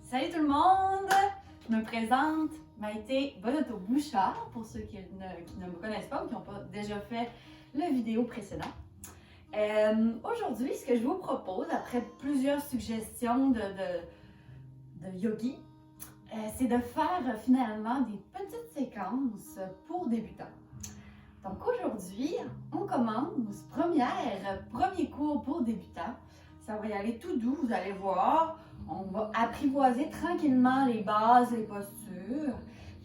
Salut tout le monde! Je me présente, Maïté Bonotto-Bouchard, pour ceux qui ne me connaissent pas ou qui n'ont pas déjà fait la vidéo précédente. Aujourd'hui, ce que je vous propose, après plusieurs suggestions de yogi, c'est de faire finalement des petites séquences pour débutants. Donc aujourd'hui, on commence premier cours pour débutants. Ça va y aller tout doux, vous allez voir. On va apprivoiser tranquillement les bases, les postures.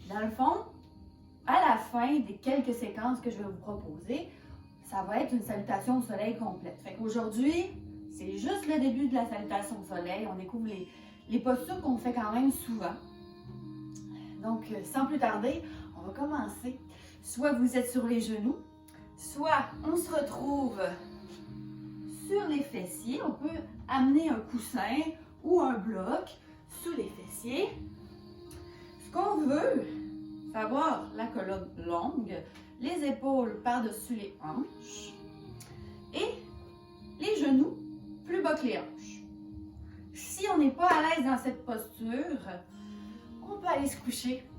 Dans le fond, à la fin des quelques séquences que je vais vous proposer, ça va être une salutation au soleil complète. Fait qu'aujourd'hui, c'est juste le début de la salutation au soleil. On découvre les postures qu'on fait quand même souvent. Donc, sans plus tarder, on va commencer. Soit vous êtes sur les genoux, soit on se retrouve sur les fessiers. On peut amener un coussin ou un bloc sous les fessiers. Ce qu'on veut, c'est avoir la colonne longue, les épaules par-dessus les hanches et les genoux plus bas que les hanches. Si on n'est pas à l'aise dans cette posture, on peut aller se coucher.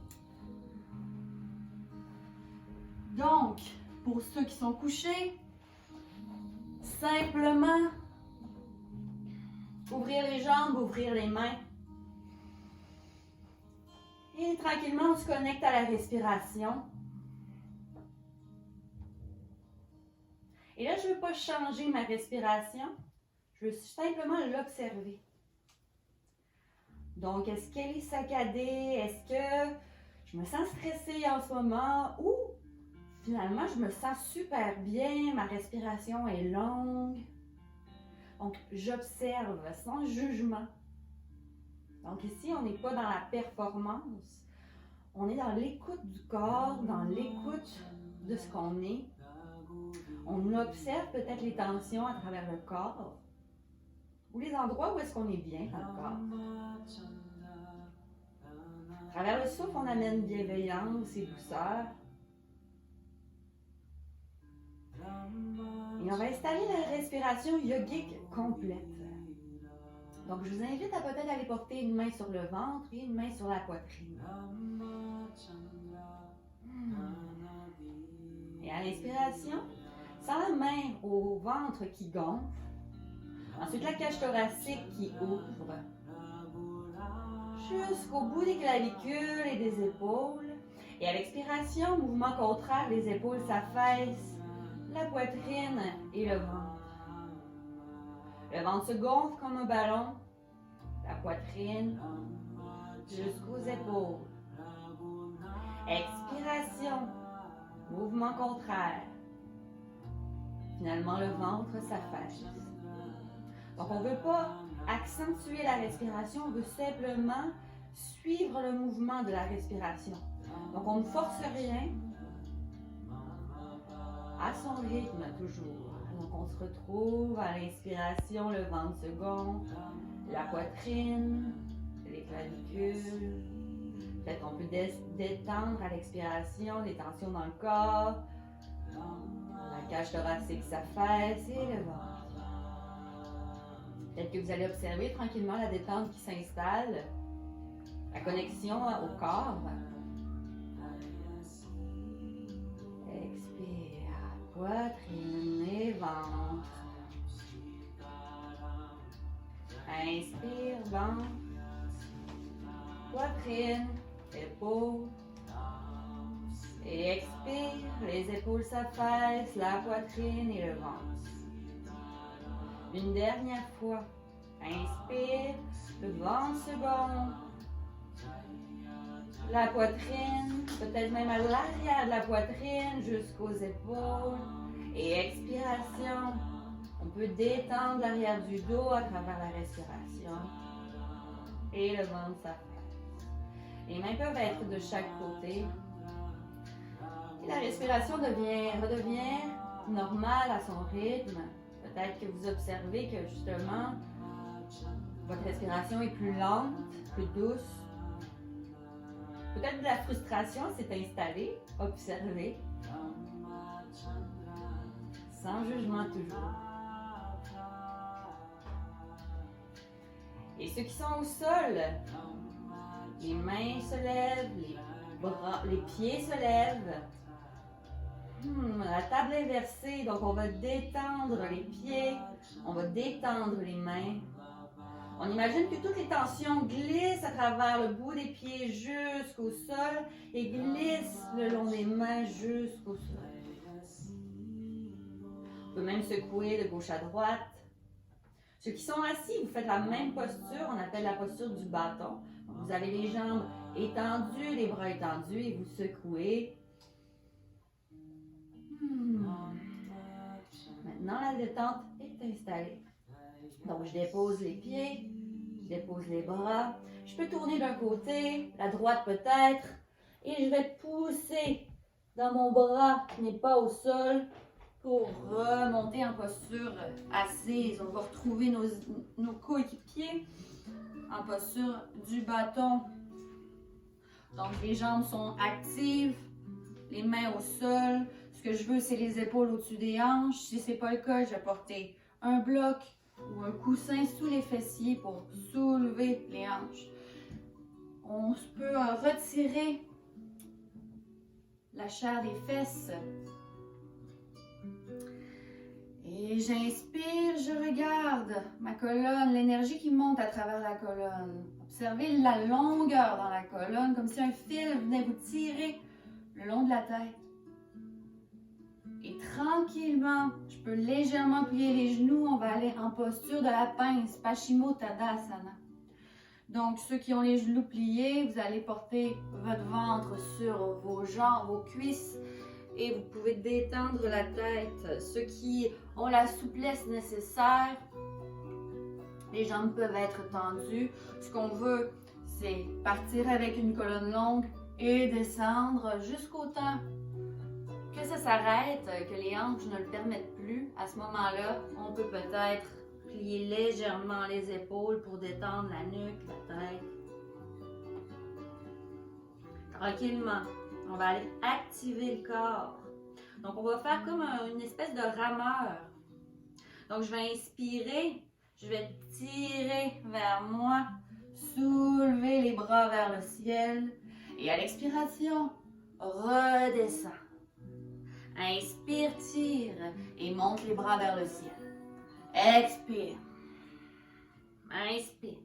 Donc, pour ceux qui sont couchés, simplement ouvrir les jambes, ouvrir les mains. Et tranquillement, on se connecte à la respiration. Et là, je ne veux pas changer ma respiration. Je veux simplement l'observer. Donc, est-ce qu'elle est saccadée? Est-ce que je me sens stressée en ce moment? Ou finalement, je me sens super bien, ma respiration est longue. Donc, j'observe sans jugement. Donc ici, on n'est pas dans la performance. On est dans l'écoute du corps, dans l'écoute de ce qu'on est. On observe peut-être les tensions à travers le corps ou les endroits où est-ce qu'on est bien dans le corps. À travers le souffle, on amène bienveillance et douceur. Et on va installer la respiration yogique complète. Donc, je vous invite à peut-être aller porter une main sur le ventre et une main sur la poitrine. Et à l'inspiration, sans la main au ventre qui gonfle. Ensuite, la cage thoracique qui ouvre. Jusqu'au bout des clavicules et des épaules. Et à l'expiration, mouvement contraire, les épaules s'affaissent. La poitrine et le ventre. Le ventre se gonfle comme un ballon. La poitrine jusqu'aux épaules. Expiration. Mouvement contraire. Finalement, le ventre s'affaisse. Donc, on ne veut pas accentuer la respiration, on veut simplement suivre le mouvement de la respiration. Donc, on ne force rien. À son rythme toujours. Donc on se retrouve à l'inspiration, le ventre se gonfle, la poitrine, les clavicules. Peut-être qu'on peut détendre à l'expiration, les tensions dans le corps. La cage thoracique s'affaisse et le ventre. Peut-être que vous allez observer tranquillement la détente qui s'installe, la connexion au corps. Poitrine et ventre. Inspire, ventre. Poitrine, épaules. Et expire, les épaules s'affaissent, la poitrine et le ventre. Une dernière fois. Inspire, le ventre se gonfle. La poitrine, peut-être même à l'arrière de la poitrine, jusqu'aux épaules. Et expiration, on peut détendre l'arrière du dos à travers la respiration. Et le ventre s'affaisse. Les mains peuvent être de chaque côté. Et la respiration redevient normale à son rythme. Peut-être que vous observez que justement, votre respiration est plus lente, plus douce. Peut-être que la frustration s'est installée, observez. Sans jugement toujours. Et ceux qui sont au sol, les mains se lèvent, les pieds se lèvent. La table est inversée, donc on va détendre les pieds, on va détendre les mains. On imagine que toutes les tensions glissent à travers le bout des pieds jusqu'au sol et glissent le long des mains jusqu'au sol. On peut même secouer de gauche à droite. Ceux qui sont assis, vous faites la même posture, on appelle la posture du bâton. Vous avez les jambes étendues, les bras étendus et vous secouez. Maintenant, la détente est installée. Donc, je dépose les pieds, je dépose les bras. Je peux tourner d'un côté, la droite peut-être, et je vais pousser dans mon bras qui n'est pas au sol pour remonter en posture assise. On va retrouver nos coéquipiers en posture du bâton. Donc, les jambes sont actives, les mains au sol. Ce que je veux, c'est les épaules au-dessus des hanches. Si ce n'est pas le cas, je vais porter un bloc ou un coussin sous les fessiers pour soulever les hanches. On peut retirer la chair des fesses. Et j'inspire, je regarde ma colonne, l'énergie qui monte à travers la colonne. Observez la longueur dans la colonne, comme si un fil venait vous tirer le long de la tête. Et tranquillement, je peux légèrement plier les genoux. On va aller en posture de la pince, Paschimottanasana. Donc, ceux qui ont les genoux pliés, vous allez porter votre ventre sur vos jambes, vos cuisses. Et vous pouvez détendre la tête. Ceux qui ont la souplesse nécessaire, les jambes peuvent être tendues. Ce qu'on veut, c'est partir avec une colonne longue et descendre jusqu'au temps que ça s'arrête, que les hanches ne le permettent plus. À ce moment-là, on peut peut-être plier légèrement les épaules pour détendre la nuque, la tête. Tranquillement, on va aller activer le corps. Donc, on va faire comme une espèce de rameur. Donc, je vais inspirer, je vais tirer vers moi, soulever les bras vers le ciel. Et à l'expiration, redescends. Inspire, tire et monte les bras vers le ciel. Expire. Inspire.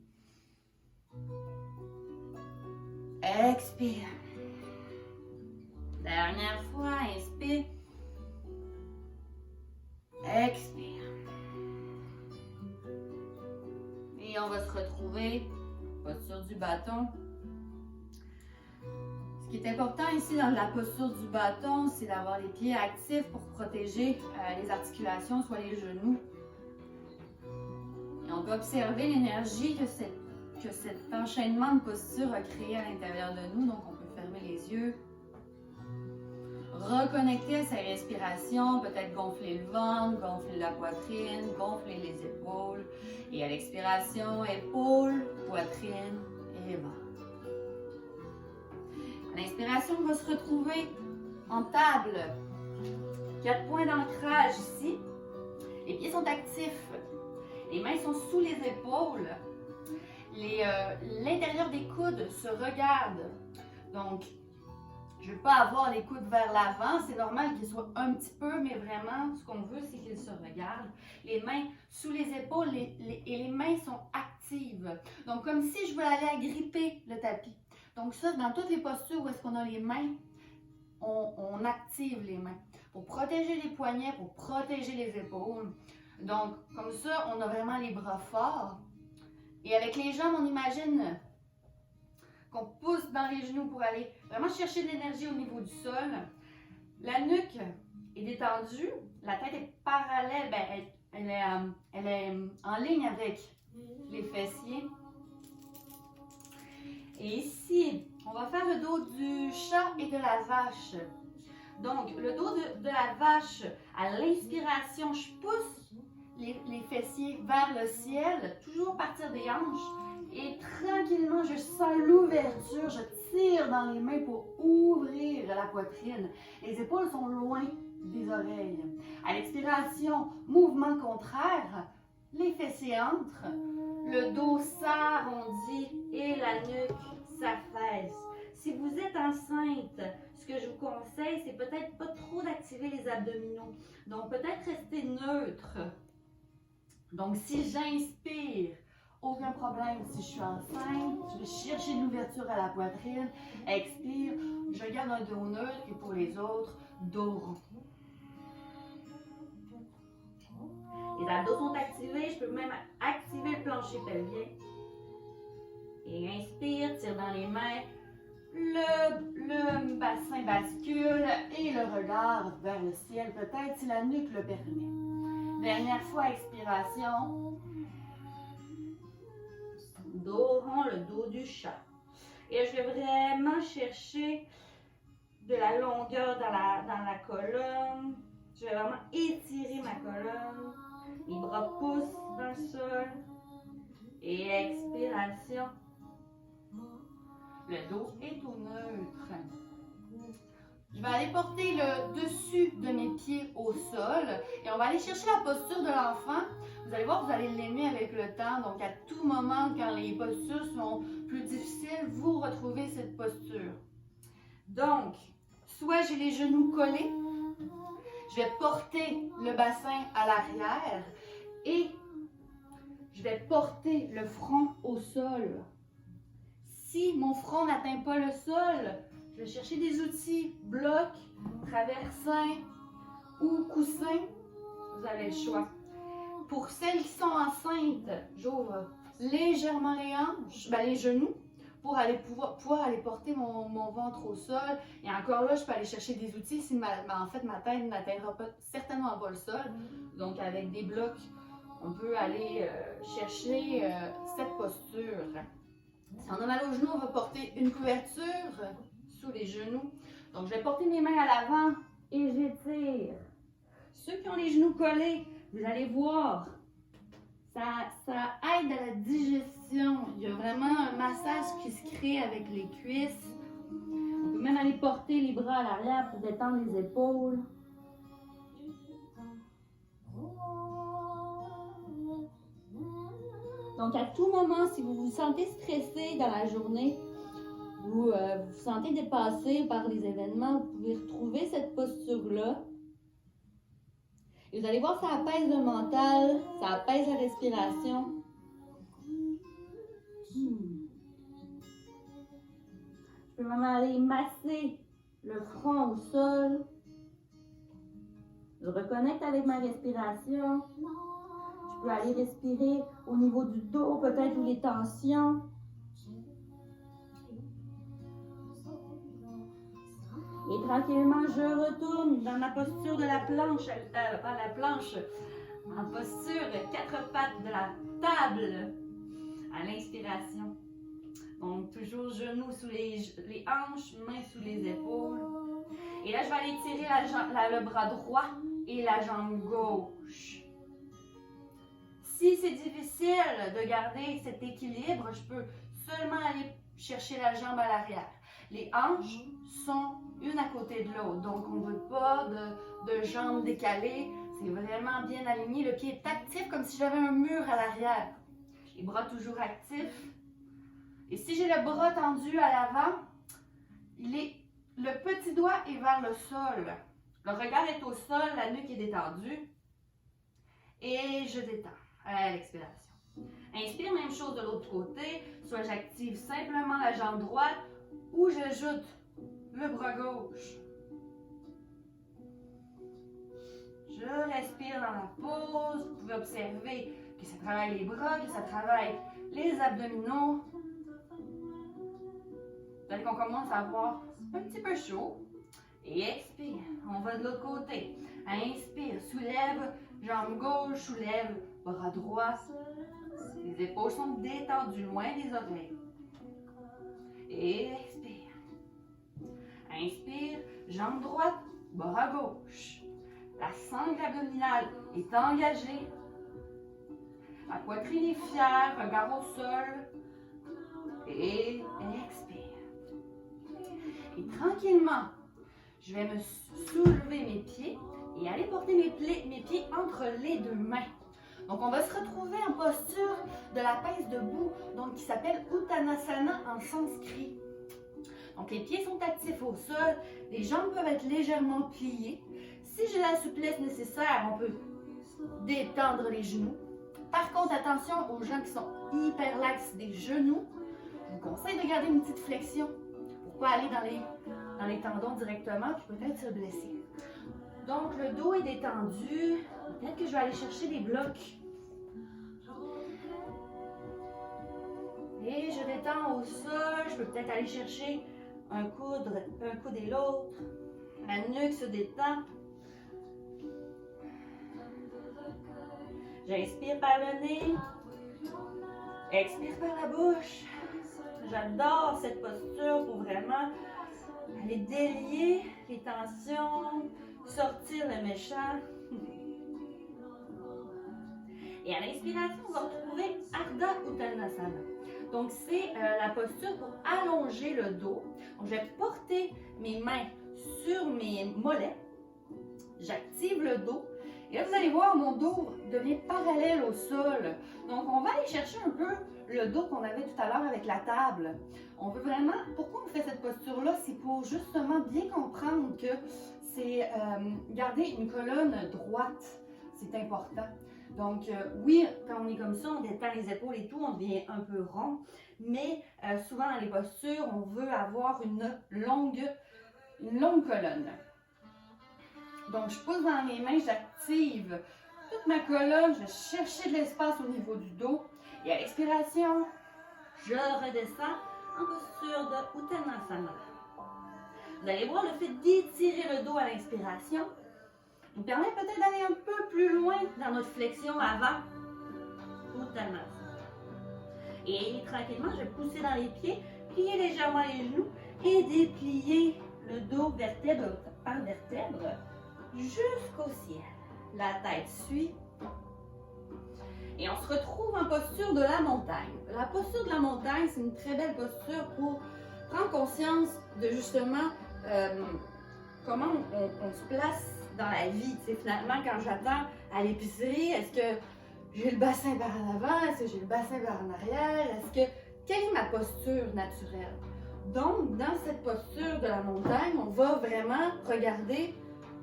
Expire. Dernière fois, inspire. Expire. Et on va se retrouver posture du bâton. Ce qui est important ici dans la posture du bâton, c'est d'avoir les pieds actifs pour protéger les articulations, soit les genoux. Et on peut observer l'énergie que cet enchaînement de postures a créé à l'intérieur de nous. Donc, on peut fermer les yeux. Reconnecter à sa respiration, peut-être gonfler le ventre, gonfler la poitrine, gonfler les épaules. Et à l'expiration, épaules, poitrine et ventre. À l'inspiration, on va se retrouver en table. 4 points d'ancrage ici. Les pieds sont actifs. Les mains sont sous les épaules. L'intérieur des coudes se regarde. Donc, je ne veux pas avoir les coudes vers l'avant. C'est normal qu'ils soient un petit peu, mais vraiment, ce qu'on veut, c'est qu'ils se regardent. Les mains sous les épaules et les mains sont actives. Donc, comme si je voulais aller agripper le tapis. Donc ça, dans toutes les postures où est-ce qu'on a les mains, on active les mains pour protéger les poignets, pour protéger les épaules. Donc, comme ça, on a vraiment les bras forts. Et avec les jambes, on imagine qu'on pousse dans les genoux pour aller vraiment chercher de l'énergie au niveau du sol. La nuque est détendue, la tête est parallèle, elle est en ligne avec les fessiers. Et ici, on va faire le dos du chat et de la vache. Donc, le dos de la vache, à l'inspiration, je pousse les fessiers vers le ciel, toujours partir des hanches. Et tranquillement, je sens l'ouverture, je tire dans les mains pour ouvrir la poitrine. Les épaules sont loin des oreilles. À l'expiration, mouvement contraire, les fessiers entrent, le dos s'arrondit et la nuque s'affaisse. Si vous êtes enceinte, ce que je vous conseille, c'est peut-être pas trop d'activer les abdominaux. Donc, peut-être rester neutre. Donc, si j'inspire, aucun problème. Si je suis enceinte, je vais chercher de l'ouverture à la poitrine. Expire, je garde un dos neutre et pour les autres, dos rond. Les abdos sont activés, je peux même activer le plancher pelvien. Et inspire, tire dans les mains, le bassin bascule et le regard vers le ciel, peut-être si la nuque le permet. Dernière fois, expiration. Dos rond, le dos du chat. Et je vais vraiment chercher de la longueur dans la colonne. Je vais vraiment étirer ma colonne. Les bras poussent dans le sol. Et expiration. Le dos est au neutre. Je vais aller porter le dessus de mes pieds au sol. Et on va aller chercher la posture de l'enfant. Vous allez voir, vous allez l'aimer avec le temps. Donc, à tout moment, quand les postures sont plus difficiles, vous retrouvez cette posture. Donc, soit j'ai les genoux collés. Je vais porter le bassin à l'arrière et je vais porter le front au sol. Si mon front n'atteint pas le sol, je vais chercher des outils, bloc, traversin ou coussin. Vous avez le choix. Pour celles qui sont enceintes, j'ouvre légèrement les hanches, les genoux, pour pouvoir aller porter mon ventre au sol. Et encore là, je peux aller chercher des outils si en fait ma tête n'atteindra certainement pas le sol. Donc avec des blocs, on peut aller chercher cette posture. Si on a mal aux genoux, on va porter une couverture sous les genoux. Donc je vais porter mes mains à l'avant et j'étire. Ceux qui ont les genoux collés, vous allez voir, ça aide à la digestion. Il y a vraiment un massage qui se crée avec les cuisses. On peut même aller porter les bras à l'arrière pour détendre les épaules. Donc à tout moment, si vous vous sentez stressé dans la journée, vous vous sentez dépassé par les événements, vous pouvez retrouver cette posture-là. Et vous allez voir, ça apaise le mental, ça apaise la respiration. Je peux même aller masser le front au sol. Je reconnecte avec ma respiration. Je peux aller respirer au niveau du dos, peut-être, ou les tensions. Et tranquillement, je retourne dans ma posture de la planche, en posture 4 pattes de la table, à l'inspiration. Donc, toujours genoux sous les hanches, mains sous les épaules. Et là, je vais aller tirer le bras droit et la jambe gauche. Si c'est difficile de garder cet équilibre, je peux seulement aller chercher la jambe à l'arrière. Les hanches sont une à côté de l'autre, donc on ne veut pas de jambes décalées. C'est vraiment bien aligné. Le pied est actif comme si j'avais un mur à l'arrière. Les bras toujours actifs. Et si j'ai le bras tendu à l'avant, le petit doigt est vers le sol. Le regard est au sol, la nuque est détendue. Et je détends à l'expiration. Inspire, même chose de l'autre côté. Soit j'active simplement la jambe droite ou j'ajoute le bras gauche. Je respire dans la pause. Vous pouvez observer que ça travaille les bras, que ça travaille les abdominaux. Peut-être qu'on commence à avoir un petit peu chaud. Et expire. On va de l'autre côté. Inspire, soulève, jambe gauche, soulève, bras droit. Les épaules sont détendues, loin des oreilles. Et expire. Inspire, jambe droite, bras gauche. La sangle abdominale est engagée. La poitrine est fière, regard au sol. Et expire. Et tranquillement, je vais me soulever mes pieds et aller porter mes pieds entre les deux mains. Donc, on va se retrouver en posture de la pince debout, donc qui s'appelle Uttanasana en sanskrit. Donc, les pieds sont actifs au sol, les jambes peuvent être légèrement pliées. Si j'ai la souplesse nécessaire, on peut détendre les genoux. Par contre, attention aux gens qui sont hyper laxes des genoux. Je vous conseille de garder une petite flexion pour ne pas aller dans les tendons directement, puis peut-être se blesser. Donc, le dos est détendu. Peut-être que je vais aller chercher des blocs. Et je détends au sol. Je peux peut-être aller chercher un coude et l'autre. La nuque se détend. J'inspire par le nez. Expire par la bouche. J'adore cette posture pour vraiment aller délier les tensions, sortir le méchant. Et à l'inspiration, on va retrouver Ardha Uttanasana. Donc, c'est la posture pour allonger le dos. Donc, je vais porter mes mains sur mes mollets. J'active le dos. Et là, vous allez voir, mon dos devient parallèle au sol. Donc, on va aller chercher un peu le dos qu'on avait tout à l'heure avec la table. On veut vraiment... Pourquoi on fait cette posture-là? C'est pour justement bien comprendre que c'est garder une colonne droite. C'est important. Donc, oui, quand on est comme ça, on détend les épaules et tout, on devient un peu rond. Mais souvent, dans les postures, on veut avoir une longue colonne. Donc, je pose dans mes mains, j'active toute ma colonne, je vais chercher de l'espace au niveau du dos. Et à l'expiration, je redescends en posture de Uttanasana. Vous allez voir, le fait d'étirer le dos à l'inspiration nous permet peut-être d'aller un peu plus loin dans notre flexion avant Uttanasana. Et tranquillement, je vais pousser dans les pieds, plier légèrement les genoux et déplier le dos vertèbre par vertèbre jusqu'au ciel. La tête suit. Et on se retrouve en posture de la montagne. La posture de la montagne, c'est une très belle posture pour prendre conscience de justement comment on se place dans la vie. Tu sais, finalement, quand j'attends à l'épicerie, est-ce que j'ai le bassin par en avant? Est-ce que j'ai le bassin par en arrière? Quelle est ma posture naturelle? Donc, dans cette posture de la montagne, on va vraiment regarder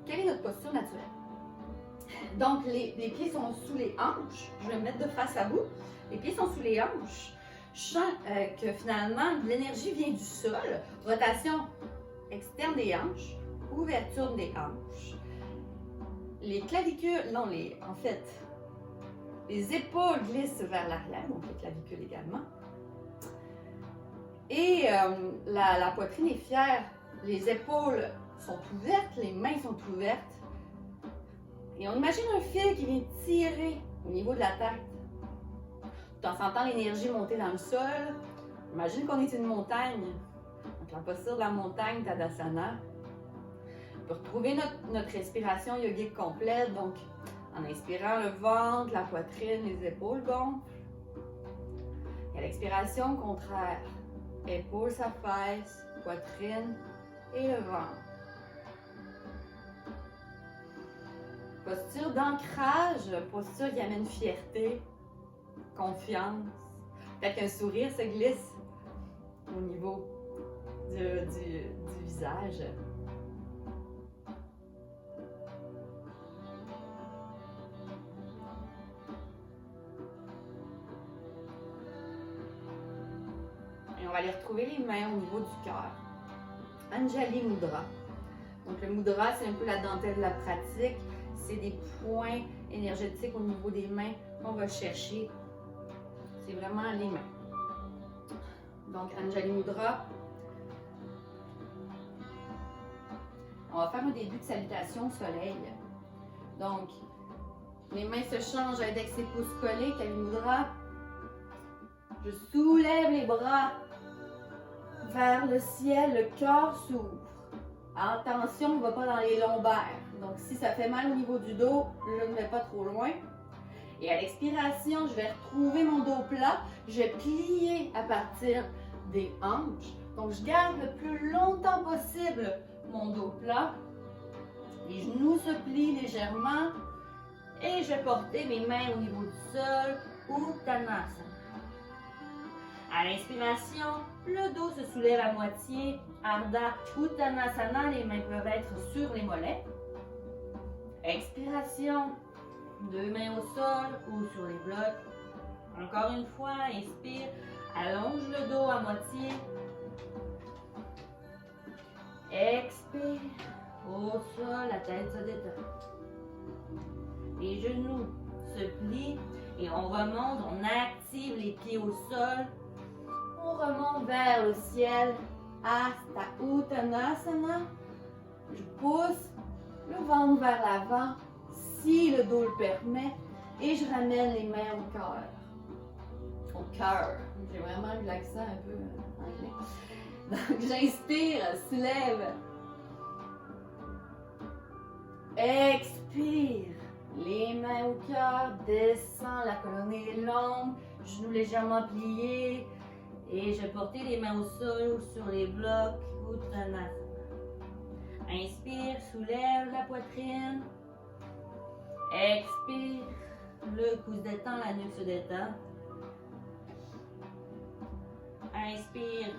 quelle est notre posture naturelle. Donc, les pieds sont sous les hanches. Je vais me mettre de face à vous. Les pieds sont sous les hanches. Je sens que finalement, l'énergie vient du sol. Rotation externe des hanches. Ouverture des hanches. Les clavicules, non, en fait, les épaules glissent vers l'arrière, donc les clavicules également. Et la poitrine est fière. Les épaules sont ouvertes, les mains sont ouvertes. Et on imagine un fil qui vient tirer au niveau de la tête. Tout en sentant l'énergie monter dans le sol. Imagine qu'on est une montagne. Donc la posture de la montagne, Tadasana. On peut retrouver notre respiration yogique complète. Donc en inspirant, le ventre, la poitrine, les épaules gonflent. Et à l'expiration, contraire. Épaules s'affaissent, poitrine et le ventre. Posture d'ancrage, posture qui amène fierté, confiance. Peut-être qu'un sourire se glisse au niveau du visage. Et on va aller retrouver les mains au niveau du cœur. Anjali Mudra. Donc le mudra, c'est un peu la dentelle de la pratique. C'est des points énergétiques au niveau des mains qu'on va chercher. C'est vraiment les mains. Donc, Anjali Mudra. On va faire un début de salutation au soleil. Donc, les mains se changent, index et pouces collés, Kali Mudra. Je soulève les bras vers le ciel, le cœur s'ouvre. Attention, on ne va pas dans les lombaires. Donc, si ça fait mal au niveau du dos, je ne vais pas trop loin. Et à l'expiration, je vais retrouver mon dos plat. Je vais plier à partir des hanches. Donc, je garde le plus longtemps possible mon dos plat. Les genoux se plient légèrement. Et je vais porter mes mains au niveau du sol, Uttanasana. À l'inspiration, le dos se soulève à moitié, Ardha Uttanasana, les mains peuvent être sur les mollets. Expiration, deux mains au sol ou sur les blocs. Encore une fois, inspire, allonge le dos à moitié. Expire, au sol, la tête se détend. Les genoux se plient et on remonte, on active les pieds au sol. On remonte vers le ciel, Hasta Uttanasana. Je pousse le ventre vers l'avant, si le dos le permet, et je ramène les mains au cœur. Au cœur. J'ai vraiment eu l'accent un peu anglais. Donc j'inspire, soulève. Expire. Les mains au cœur, descend, la colonne est longue, genoux légèrement pliés. Et je vais porter les mains au sol ou sur les blocs, Uttanasana. Inspire, soulève la poitrine. Expire, le cou se détend, la nuque se détend. Inspire,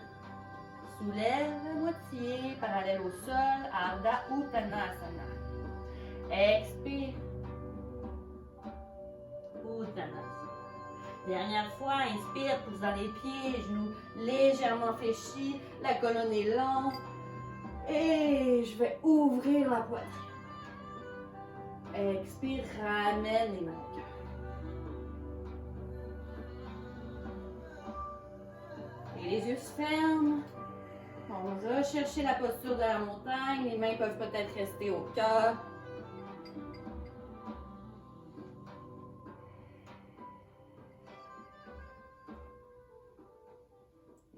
soulève la moitié, parallèle au sol, Ardha Uttanasana. Expire, Uttanasana. Dernière fois, inspire, pousse dans les pieds, genoux légèrement fléchis, la colonne est longue. Et je vais ouvrir la poitrine. Expire, ramène les mains au cœur. Et les yeux se ferment. On va chercher la posture de la montagne. Les mains peuvent peut-être rester au cœur.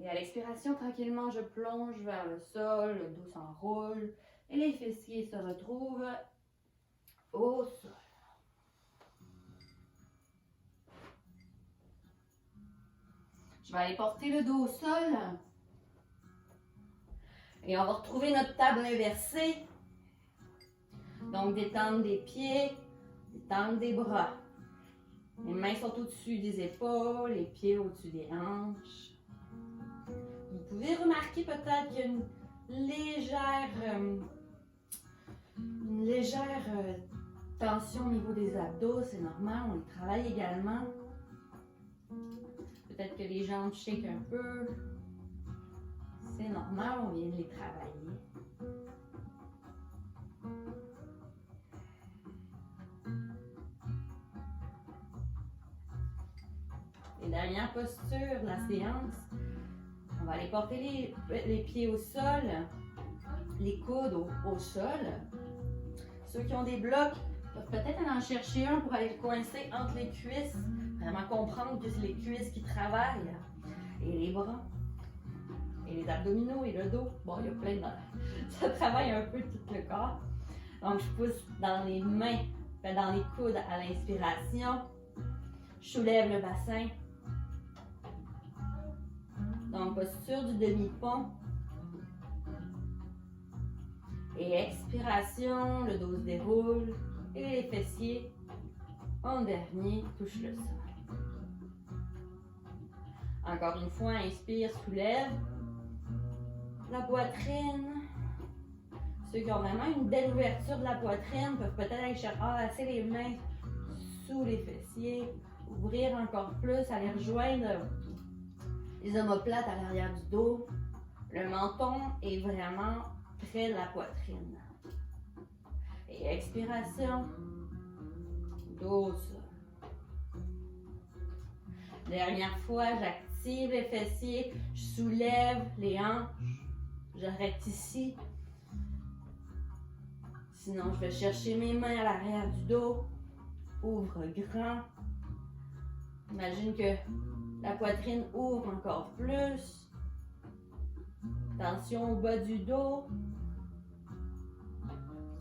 Et à l'expiration, tranquillement, je plonge vers le sol, le dos s'enroule et les fessiers se retrouvent au sol. Je vais aller porter le dos au sol. Et on va retrouver notre table inversée. Donc, détendre des pieds, détendre des bras. Les mains sont au-dessus des épaules, les pieds au-dessus des hanches. Vous pouvez remarquer peut-être qu'il y a une légère tension au niveau des abdos, c'est normal, on les travaille également. Peut-être que les jambes shake un peu, c'est normal, on vient de les travailler. Et dernière posture de la séance. On va aller porter les pieds au sol, les coudes au sol. Ceux qui ont des blocs peuvent peut-être en chercher un pour aller le coincer entre les cuisses. Vraiment comprendre que c'est les cuisses qui travaillent. Et les bras. Et les abdominaux et le dos. Bon, il y a plein de... Ça travaille un peu tout le corps. Donc, je pousse dans les mains, dans les coudes à l'inspiration. Je soulève le bassin. Donc, posture du demi-pont. Et expiration, le dos se déroule. Et les fessiers, en dernier, touchent le sol. Encore une fois, inspire, soulève. La poitrine. Ceux qui ont vraiment une belle ouverture de la poitrine peuvent peut-être aller passer les mains sous les fessiers. Ouvrir encore plus, aller rejoindre les omoplates à l'arrière du dos. Le menton est vraiment près de la poitrine. Et expiration. Dos au sol. Dernière fois, j'active les fessiers. Je soulève les hanches. J'arrête ici. Sinon, je vais chercher mes mains à l'arrière du dos. Ouvre grand. Imagine que la poitrine ouvre encore plus. Tension au bas du dos.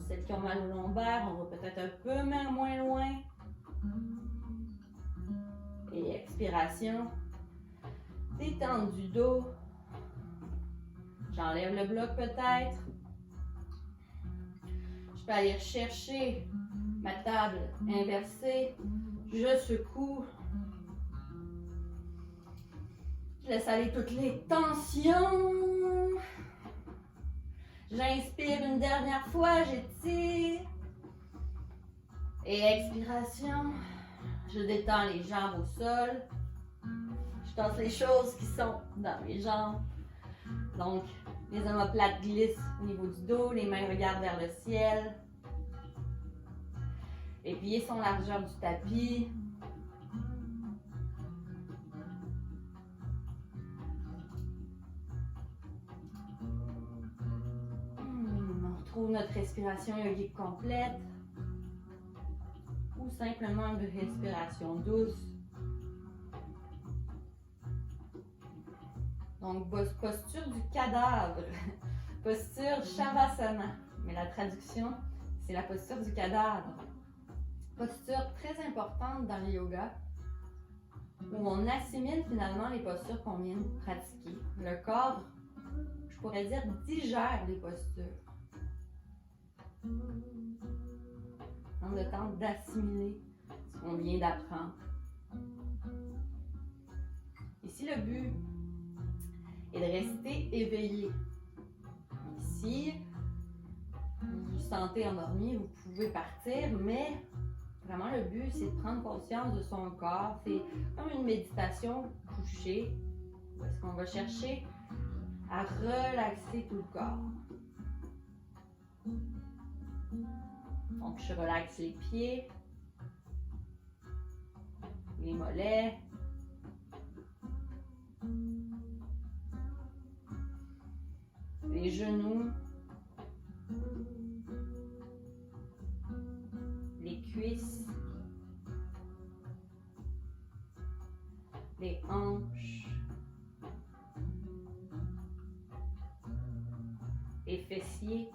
Celles qui ont mal au lombaire, on va peut-être un peu moins loin. Et expiration. Détente du dos. J'enlève le bloc peut-être. Je peux aller chercher ma table inversée. Je secoue. Je laisse aller toutes les tensions. J'inspire une dernière fois, j'étire. Et expiration, je détends les jambes au sol. Je tasse les choses qui sont dans mes jambes. Donc, les omoplates glissent au niveau du dos, les mains regardent vers le ciel. Les pieds sont largeur du tapis. On retrouve notre respiration yogique complète. Ou simplement une respiration douce. Donc, posture du cadavre. Posture Shavasana. Mais la traduction, c'est la posture du cadavre. Posture très importante dans le yoga, où on assimile finalement les postures qu'on vient de pratiquer. Le corps, je pourrais dire, digère les postures. On a le temps d'assimiler ce qu'on vient d'apprendre. Ici, le but est de rester éveillé. Ici, vous vous sentez endormi, vous pouvez partir, mais vraiment le but, c'est de prendre conscience de son corps. C'est comme une méditation couchée, où est-ce qu'on va chercher à relaxer tout le corps. Donc, je relaxe les pieds, les mollets, les genoux, les cuisses, les hanches, les fessiers,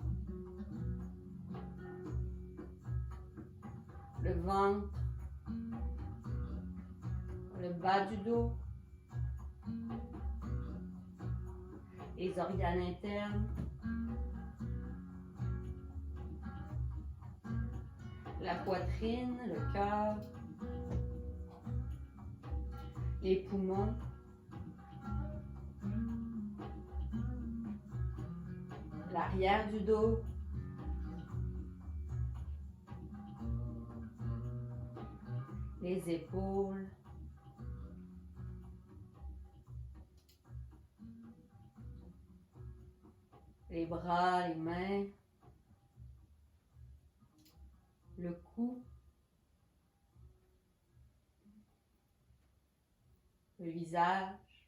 le ventre, le bas du dos, les organes internes, la poitrine, le cœur, les poumons, l'arrière du dos, les épaules, les bras, les mains, le cou, le visage,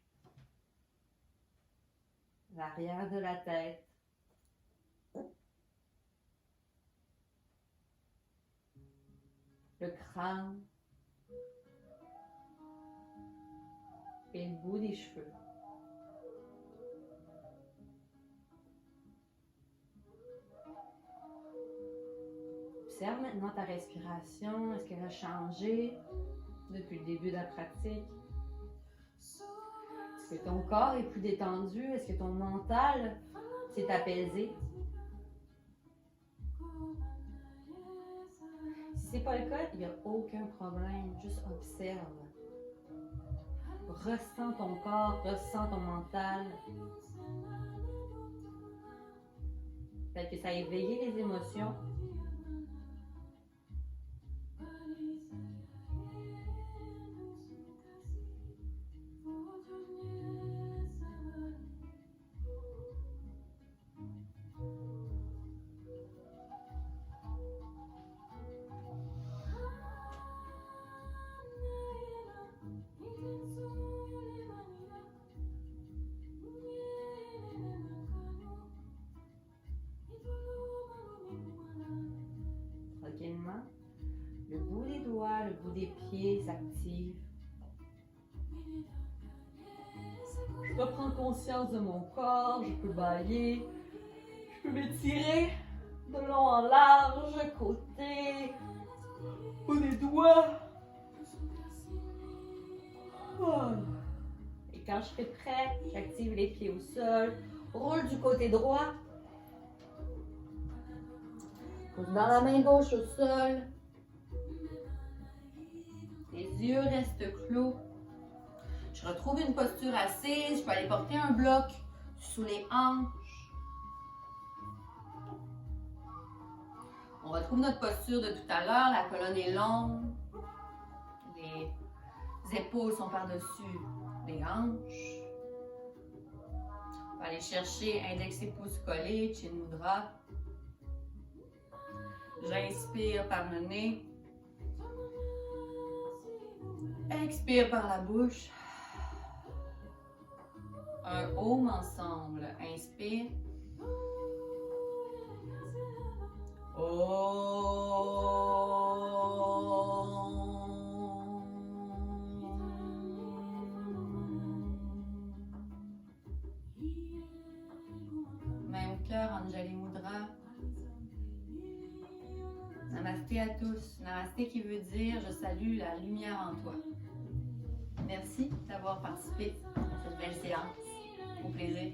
l'arrière de la tête, le crâne et le bout des cheveux. Observe maintenant ta respiration. Est-ce qu'elle a changé depuis le début de la pratique? Est-ce que ton corps est plus détendu? Est-ce que ton mental s'est apaisé? Si ce n'est pas le cas, il n'y a aucun problème. Juste observe. Ressens ton corps, ressens ton mental. Peut-être que ça a éveillé les émotions. Le bout des doigts, le bout des pieds s'active. Je peux prendre conscience de mon corps, je peux bâiller, je peux m'étirer de long en large, côté, bout des doigts. Et quand je serai prête, j'active les pieds au sol, roule du côté droit. Pousse dans la main gauche au sol, yeux restent clos. Je retrouve une posture assise. Je peux aller porter un bloc sous les hanches. On retrouve notre posture de tout à l'heure. La colonne est longue. Les épaules sont par-dessus les hanches. On va aller chercher index et pouce collés, Chin Mudra. J'inspire par le nez. Expire par la bouche. Un home ensemble. Inspire. Main au cœur, Anjali Mudra. Namasté à tous. Namasté qui veut dire je salue la lumière en toi. Merci d'avoir participé à cette belle séance. Au plaisir.